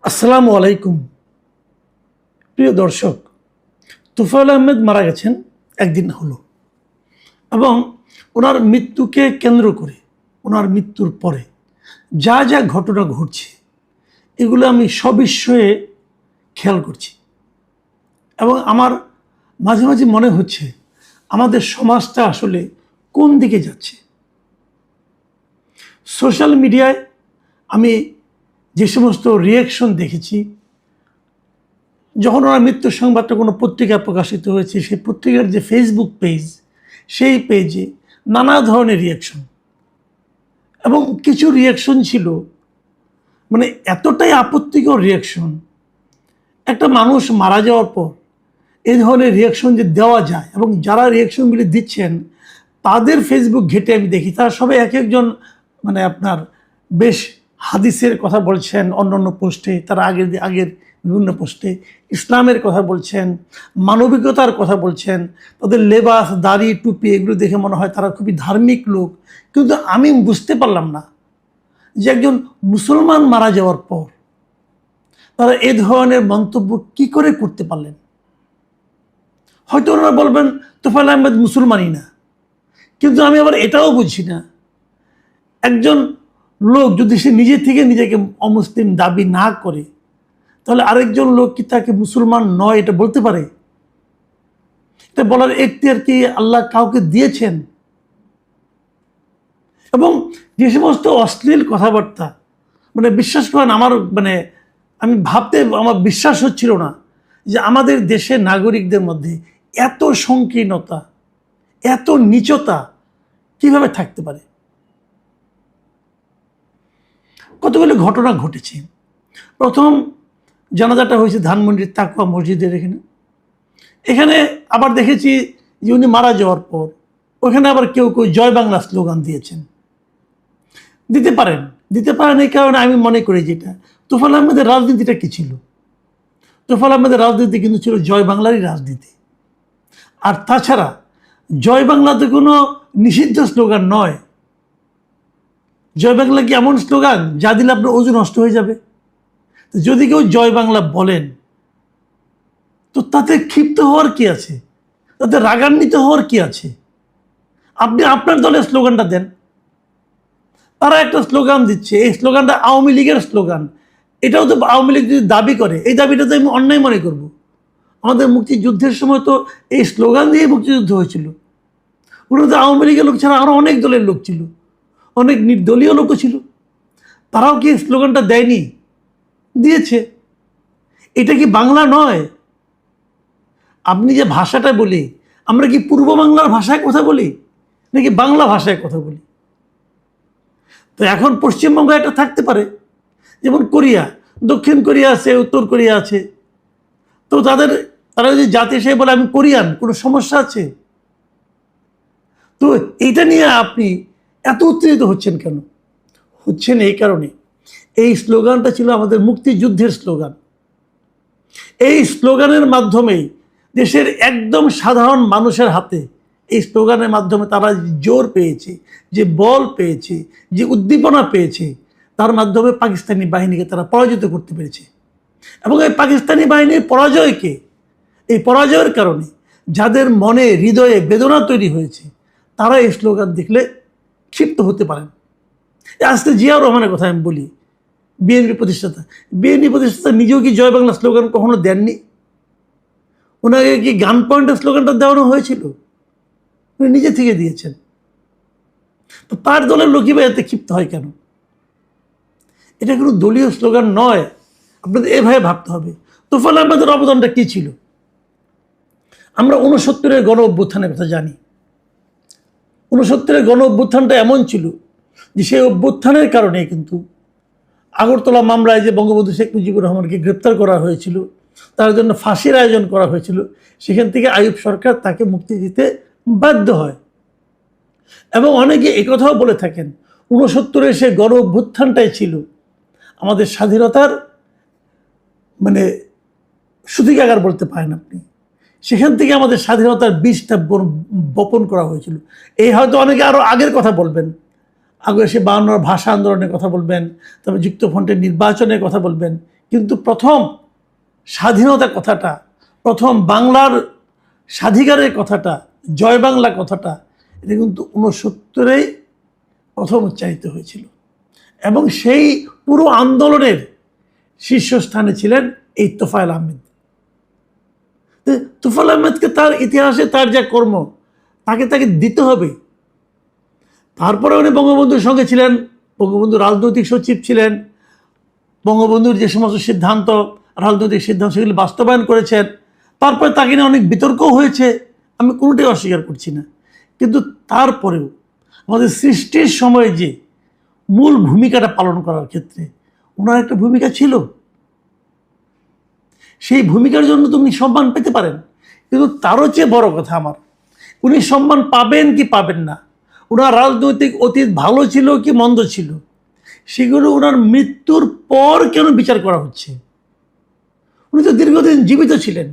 আসসালামু আলাইকুম। প্রিয় দর্শক, তোফায়েল আহমেদ মারা গেছেন একদিন হলো এবং ওনার মৃত্যুকে কেন্দ্র করে ওনার মৃত্যুর পরে যা যা ঘটনা ঘটছে এগুলো আমি সবিস্ময়ে খেয়াল করছি এবং আমার মাঝে মাঝে মনে হচ্ছে আমাদের সমাজটা আসলে কোন দিকে যাচ্ছে। সোশ্যাল মিডিয়ায় আমি যে সমস্ত রিয়াকশন দেখেছি, যখন ওনার মৃত্যুর সংবাদটা কোনো পত্রিকায় প্রকাশিত হয়েছে, সেই পত্রিকার যে ফেসবুক পেজ, সেই পেজে নানা ধরনের রিয়াকশন এবং কিছু রিয়াকশন ছিল মানে এতটাই আপত্তিকর রিয়াকশন। একটা মানুষ মারা যাওয়ার পর এই ধরনের রিয়াকশন যে দেওয়া যায় এবং যারা রিয়াকশনগুলি দিচ্ছেন তাদের ফেসবুক ঘেটে আমি দেখি তারা সবাই এক একজন মানে আপনার বেশ হাদিসের কথা বলছেন অন্য অন্য পোস্টে, তারা আগের বিভিন্ন পোস্টে ইসলামের কথা বলছেন, মানবিকতার কথা বলছেন, তাদের লেবাস দাড়ি টুপি এগুলো দেখে মনে হয় তারা খুবই ধার্মিক লোক। কিন্তু আমি বুঝতে পারলাম না যে একজন মুসলমান মারা যাওয়ার পর তারা এ ধরনের মন্তব্য কি করে করতে পারলেন। হয়তো ওনারা বলবেন তোফায়েল আহমেদ মুসলমানই না, কিন্তু আমি আবার এটাও বুঝি না একজন লোক যদি সে নিজে থেকে নিজেকে অমুসলিম দাবি না করে তাহলে আরেকজন লোক কি তাকে মুসলমান নয় এটা বলতে পারে? এটা বলার এখতিয়ার কি আল্লাহ কাউকে দিয়েছেন? এবং যে সমস্ত অশ্লীল কথাবার্তা মানে বিশ্বাস করেন আমার আমি ভাবতে আমার বিশ্বাস হচ্ছিল না যে আমাদের দেশের নাগরিকদের মধ্যে এত সংকীর্ণতা, এত নীচতা কিভাবে থাকতে পারে। কতগুলো ঘটনা ঘটেছে। প্রথম জানাজাটা হয়েছে ধানমন্ডির তাকওয়া মসজিদের এখানে আবার দেখেছি যে উনি মারা যাওয়ার পর ওখানে আবার কেউ কেউ জয় বাংলা স্লোগান দিয়েছেন। দিতে পারেন এই কারণে আমি মনে করি যেটা তোফায়েল আহমেদের রাজনীতিটা কি ছিল। তোফায়েল আহমেদের রাজনীতি কিন্তু ছিল জয় বাংলারই রাজনীতি। আর তাছাড়া জয় বাংলাতে কোনো নিষিদ্ধ স্লোগান নয়। জয় বাংলা কি এমন স্লোগান যা দিলে আপনার ওজন নষ্ট হয়ে যাবে? যদি কেউ জয় বাংলা বলেন তো তাতে ক্ষিপ্ত হওয়ার কি আছে, তাতে রাগান্বিত হওয়ার কি আছে? আপনি আপনার দলের স্লোগানটা দেন। তারা একটা স্লোগান দিচ্ছে, এই স্লোগানটা আওয়ামী লীগের স্লোগান। এটাও তো আওয়ামী লীগ যদি দাবি করে, এই দাবিটা তো আমি অন্যায় মনে করব। আমাদের মুক্তিযুদ্ধের সময় তো এই স্লোগান দিয়ে মুক্তিযুদ্ধ হয়েছিল। ওগুলো তো আওয়ামী লীগের লোক ছাড়া আরও অনেক দলের লোক ছিল, অনেক নির্দলীয় লোকও ছিল। তারাও কি স্লোগানটা দেয়নি? দিয়েছে। এটা কি বাংলা নয়? আপনি যে ভাষাটা বলি, আমরা কি পূর্ব বাংলার ভাষায় কথা বলি নাকি বাংলা ভাষায় কথা বলি? তো এখন পশ্চিমবঙ্গে এটা থাকতে পারে, যেমন কোরিয়া, দক্ষিণ কোরিয়া আছে, উত্তর কোরিয়া আছে। তো তারা যদি জাতি হিসেবে বলে আমি কোরিয়ান, কোনো সমস্যা আছে? তো এইটা নিয়ে আপনি এত উত্তেজিত হচ্ছেন কেন? হচ্ছেন এই কারণে এই স্লোগানটা ছিল আমাদের মুক্তিযুদ্ধের স্লোগান। এই স্লোগানের মাধ্যমেই দেশের একদম সাধারণ মানুষের হাতে এই স্লোগানের মাধ্যমে তারা জোর পেয়েছে, যে বল পেয়েছে, যে উদ্দীপনা পেয়েছে, তার মাধ্যমে পাকিস্তানি বাহিনীকে তারা পরাজিত করতে পেরেছে। এবং এই পাকিস্তানি বাহিনীর পরাজয়কে, এই পরাজয়ের কারণে যাদের মনে হৃদয়ে বেদনা তৈরি হয়েছে তারা এই স্লোগান দেখলে ক্ষিপ্ত হতে পারেন। আজকে জিয়াউর রহমানের কথা আমি বলি, বিএনপি প্রতিষ্ঠাতা নিজেও কি জয় বাংলা স্লোগান কখনো দেননি? ওনাকে কি গান পয়েন্টের স্লোগানটা দেওয়ানো হয়েছিল? উনি নিজে থেকে দিয়েছেন। তো তার দলের লোকই বা এতে ক্ষিপ্ত হয় কেন? এটা কোনো দলীয় স্লোগান নয়। আপনাদের এভাবে ভাবতে হবে তোফায়েল আহমেদের অবদানটা কী ছিল। আমরা 69-এর গণ অভ্যুত্থানের কথা জানি। 69-এর গণ অভ্যুত্থানটা এমন ছিল যে সেই অভ্যুত্থানের কারণে কিন্তু আগরতলা মামলায় যে বঙ্গবন্ধু শেখ মুজিবুর রহমানকে গ্রেপ্তার করা হয়েছিল, তার জন্য ফাঁসির আয়োজন করা হয়েছিল, সেখান থেকে আইয়ুব সরকার তাকে মুক্তি দিতে বাধ্য হয়। এবং অনেকে একথাও বলে থাকেন 69-এর সে গণ অভ্যুত্থানটাই ছিল আমাদের স্বাধীনতার সূতিকাগার বলতে পারেন আপনি। সেখান থেকে আমাদের স্বাধীনতার বীজটা বপন করা হয়েছিল। এই হয়তো অনেকে আরও আগের কথা বলবেন, আগে সে 52 ভাষা আন্দোলনের কথা বলবেন, তারপর যুক্তফ্রন্টের নির্বাচনের কথা বলবেন, কিন্তু প্রথম স্বাধীনতা কথাটা, প্রথম বাংলার স্বাধিকারের কথাটা, জয় বাংলা কথাটা, এটা কিন্তু 69-এ প্রথম উচ্চারিত হয়েছিল। এবং সেই পুরো আন্দোলনের শীর্ষস্থানে ছিলেন এই তোফায়েল আহমেদ। তোফায়েল আহমেদকে তার ইতিহাসে তার যা কর্ম তাকে দিতে হবে। তারপরে উনি বঙ্গবন্ধুর সঙ্গে ছিলেন, বঙ্গবন্ধুর রাজনৈতিক সচিব ছিলেন, বঙ্গবন্ধুর যে সমস্ত সিদ্ধান্ত, রাজনৈতিক সিদ্ধান্ত সেগুলি বাস্তবায়ন করেছেন। তারপরে তাকে নিয়ে অনেক বিতর্কও হয়েছে, আমি কোনোটাই অস্বীকার করছি না। কিন্তু তারপরেও আমাদের সৃষ্টির সময় যে মূল ভূমিকাটা পালন করার ক্ষেত্রে ওনার একটা ভূমিকা ছিল। সেই ভূমিকার জন্য তুমি সম্মান পেতে পারেন, কিন্তু তারও চেয়ে বড় কথা আমার, উনি সম্মান পাবেন কি পাবেন না, ওনার রাজনৈতিক অতীত ভালো ছিল কি মন্দ ছিল, সেগুলো ওনার মৃত্যুর পর কেন বিচার করা হচ্ছে? উনি তো দীর্ঘদিন জীবিত ছিলেন।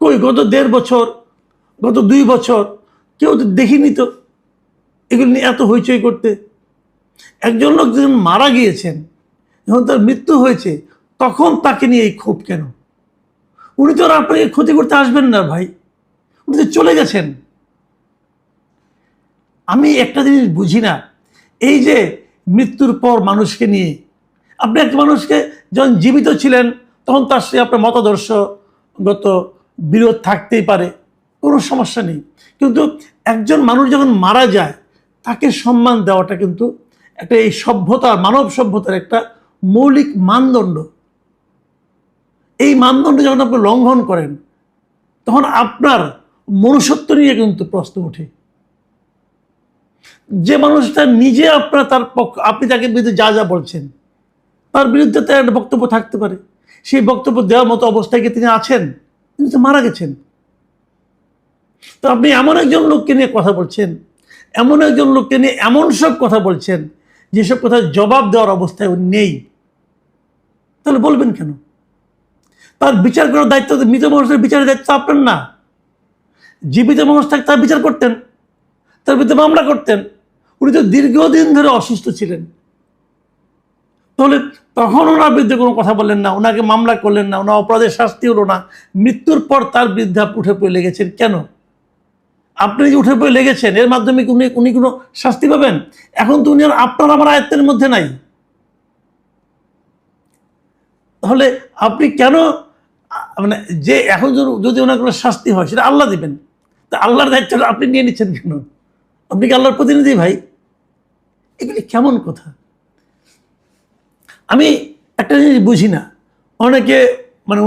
কই গত 1.5 বছর, গত 2 বছর কেউ তো দেখিনি তো এগুলো নিয়ে এত হইচই করতে। একজন লোক যখন মারা গিয়েছেন, যখন তার মৃত্যু হয়েছে, তখন তাকে নিয়ে এই ক্ষোভ কেন? উনি তো আর আপনাকে ক্ষতি করতে আসবেন না ভাই, উনি তো চলে গেছেন। আমি একটা জিনিস বুঝি না, এই যে মৃত্যুর পর মানুষকে নিয়ে, আপনি একটা মানুষকে যখন জীবিত ছিলেন তখন তার সাথে আপনার মতাদর্শগত বিরোধ থাকতেই পারে, কোনো সমস্যা নেই, কিন্তু একজন মানুষ যখন মারা যায় তাকে সম্মান দেওয়াটা কিন্তু একটা এই সভ্যতা, মানব সভ্যতার একটা মৌলিক মানদণ্ড। এই মানদণ্ড যখন আপনি লঙ্ঘন করেন তখন আপনার মনুষ্যত্ব নিয়ে কিন্তু প্রশ্ন ওঠে। যে মানুষটা নিজে আপনার তার পক্ষ, আপনি তাকে বিরুদ্ধে যা যা বলছেন তার বিরুদ্ধে তার একটা বক্তব্য থাকতে পারে, সেই বক্তব্য দেওয়ার মতো অবস্থায় কি তিনি আছেন? তিনি তো মারা গেছেন। তো আপনি এমন একজন লোককে নিয়ে কথা বলছেন, এমন একজন লোককে নিয়ে এমন সব কথা বলছেন যেসব কথা জবাব দেওয়ার অবস্থায় উনি নেই, তাহলে বলবেন কেন? তার বিচার করার দায়িত্ব, মৃত মানুষের বিচারের দায়িত্ব আপনার না। জীবিত মানুষ থাকতে তার বিচার করতেন, তার বিরুদ্ধে মামলা করতেন। উনি তো দীর্ঘদিন ধরে অসুস্থ ছিলেন, তাহলে তখন ওনার বিরুদ্ধে কোনো কথা বললেন না, ওনাকে মামলা করলেন না, ওনার অপরাধের শাস্তি হলো না। মৃত্যুর পর তার বিরুদ্ধে উঠে পড়ে লেগেছেন কেন? আপনি যে উঠে পড়ে লেগেছেন এর মাধ্যমে উনি কোনো শাস্তি পাবেন? এখন তো উনি আর আপনার আমার আয়ত্তের মধ্যে নাই। তাহলে আপনি কেন মানে যে এখন যদি ওনার কোনো শাস্তি হয় সেটা আল্লাহ দিবেন, তা আল্লাহর দায়িত্বটা আপনি নিয়ে নিচ্ছেন কেন? আপনি কি আল্লাহর প্রতিনিধি ভাই? এগুলি কেমন কথা? আমি একটা জিনিস বুঝি না, অনেকে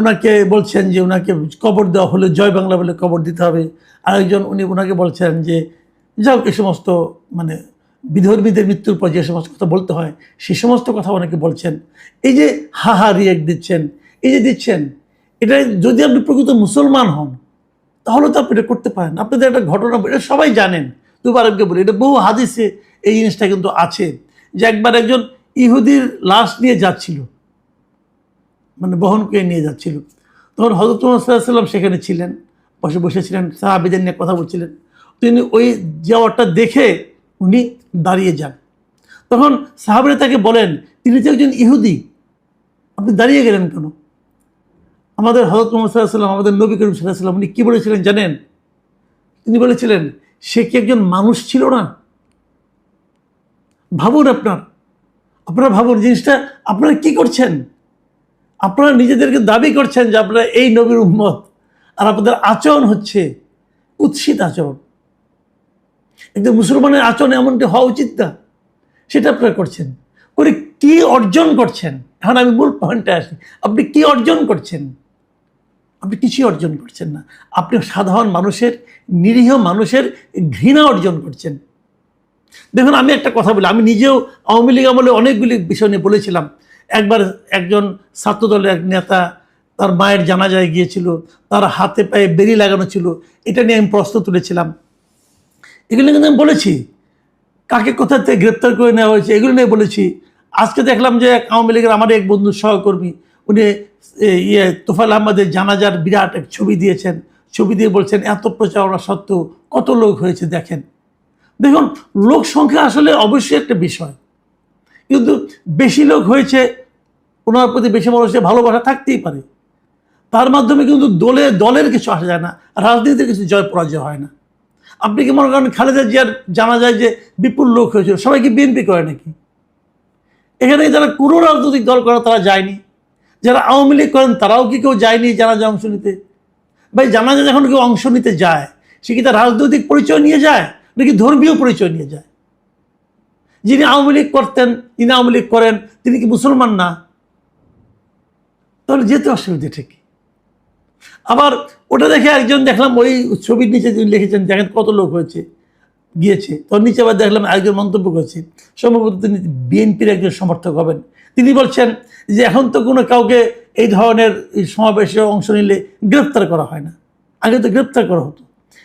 ওনাকে বলছেন যে ওনাকে কবর দেওয়া হলে জয় বাংলা বলে কবর দিতে হবে, আরেকজন ওনাকে বলছেন যে যাও এই সমস্ত বিধর্মীদের মৃত্যুর পর যে সমস্ত কথা বলতে হয় সে সমস্ত কথা অনেকে বলছেন। এই যে হা রিয়েক্ট দিচ্ছেন, এই যে দিচ্ছেন, এটা যদি আপনি প্রকৃত মুসলমান হন তাহলে তো আপনি এটা করতে পারেন। আপনাদের একটা ঘটনা এটা সবাই জানেন, তবু আরেককে বলি, এটা বহু হাদিসে এই জিনিসটা কিন্তু আছে, যে একবার একজন ইহুদির লাশ নিয়ে যাচ্ছিল, বহন করে নিয়ে যাচ্ছিল, তখন হযরত মুহাম্মদ সাল্লাল্লাহু আলাইহি ওয়াসাল্লাম সেখানে ছিলেন, বসেছিলেন, সাহাবীদের নিয়ে কথা বলছিলেন। তিনি ওই যাওয়াটা দেখে উনি দাঁড়িয়ে যান। তখন সাহাবীরা তাকে বলেন, তিনি তো একজন ইহুদি, আপনি দাঁড়িয়ে গেলেন কেন? আমাদের হযরত মুহাম্মদ সাল্লাল্লাহু আলাইহি ওয়াসাল্লাম, আমাদের নবী করিম সাল্লাল্লাহু আলাইহি ওয়াসাল্লাম উনি কী বলেছিলেন জানেন? তিনি বলেছিলেন, সে কি একজন মানুষ ছিল না? ভাবুন, আপনারা ভাবুন জিনিসটা, আপনারা কি করছেন? আপনারা নিজেদেরকে দাবি করছেন যে আপনারা এই নবীর উম্মত, আর আপনাদের আচরণ হচ্ছে কুৎসিত আচরণ। একজন মুসলমানের আচরণ এমনটি হওয়া উচিত না, সেটা আপনারা করছেন। করে কি অর্জন করছেন? এখন আমি মূল পয়েন্টে আসি, আপনি কি অর্জন করছেন? আপনি কিছুই অর্জন করছেন না। আপনি সাধারণ মানুষের, নিরীহ মানুষের ঘৃণা অর্জন করছেন। দেখুন, আমি একটা কথা বলি, আমি নিজেও আওয়ামী লীগ আমলে অনেকগুলি বিষয় নিয়ে বলেছিলাম। একবার একজন ছাত্রদলের এক নেতা তার মায়ের জানাজায় গিয়েছিল, তার হাতে পায়ে বেরি লাগানো ছিল, এটা নিয়ে আমি প্রশ্ন তুলেছিলাম। এগুলো কিন্তু আমি বলেছি, কাকে কোথা থেকে গ্রেপ্তার করে নেওয়া হয়েছে এগুলো নিয়ে বলেছি। আজকে দেখলাম যে আওয়ামী লীগের আমার এক বন্ধু সহকর্মী, উনি তোফায়েল আহমেদের জানাজার বিরাট এক ছবি দিয়েছেন, ছবি দিয়ে বলছেন এত প্রচারণা সত্ত্বেও কত লোক হয়েছে দেখেন। দেখুন, লোক সংখ্যা আসলে অবশ্যই একটা বিষয়, কিন্তু বেশি লোক হয়েছে ওনার প্রতি বেশি মানুষের ভালোবাসা থাকতেই পারে, তার মাধ্যমে কিন্তু দলের কিছু আসা যায় না, রাজনীতির কিছু জয় পরাজয় হয় না। আপনি কি মনে করেন খালেদা জিয়ার জানা যায় যে বিপুল লোক হয়েছিল, সবাই কি বিএনপি করে নাকি? এখানে যারা কোনো রাজনৈতিক দল করে তারা যায়নি, যারা আওয়ামী লীগ করেন তারাও কি কেউ যায়নি জানাজায় অংশ নিতে? ভাই জানাজা যখন কেউ অংশ নিতে যায়, সে কি তার রাজনৈতিক পরিচয় নিয়ে যায় নাকি ধর্মীয় পরিচয় নিয়ে যায়? যিনি আওয়ামী লীগ করতেন, যিনি আওয়ামী লীগ করেন, তিনি কি মুসলমান না? তাহলে যেতে অসুবিধা ঠিক। আবার ওটা দেখে একজন দেখলাম, ওই ছবির নিচে তিনি লিখেছেন দেখেন কত লোক হয়েছে গিয়েছে, তো নিচে আবার দেখলাম একজন মন্তব্য করেছে, সম্ভবত তিনি বিএনপির একজন সমর্থক হবেন। তিনি বলছেন যে এখন তো কোনো কাউকে এই ধরনের সমাবেশে অংশ নিলে গ্রেপ্তার করা হয় না, আগে তো গ্রেপ্তার করা হতো।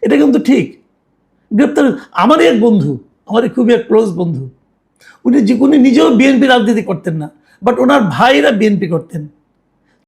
এটা কিন্তু ঠিক, গ্রেপ্তার। আমারই এক বন্ধু, আমারই খুবই এক ক্লোজ বন্ধু, উনি নিজেও বিএনপি রাজনীতি করতেন না, বাট ওনার ভাইরা বিএনপি করতেন।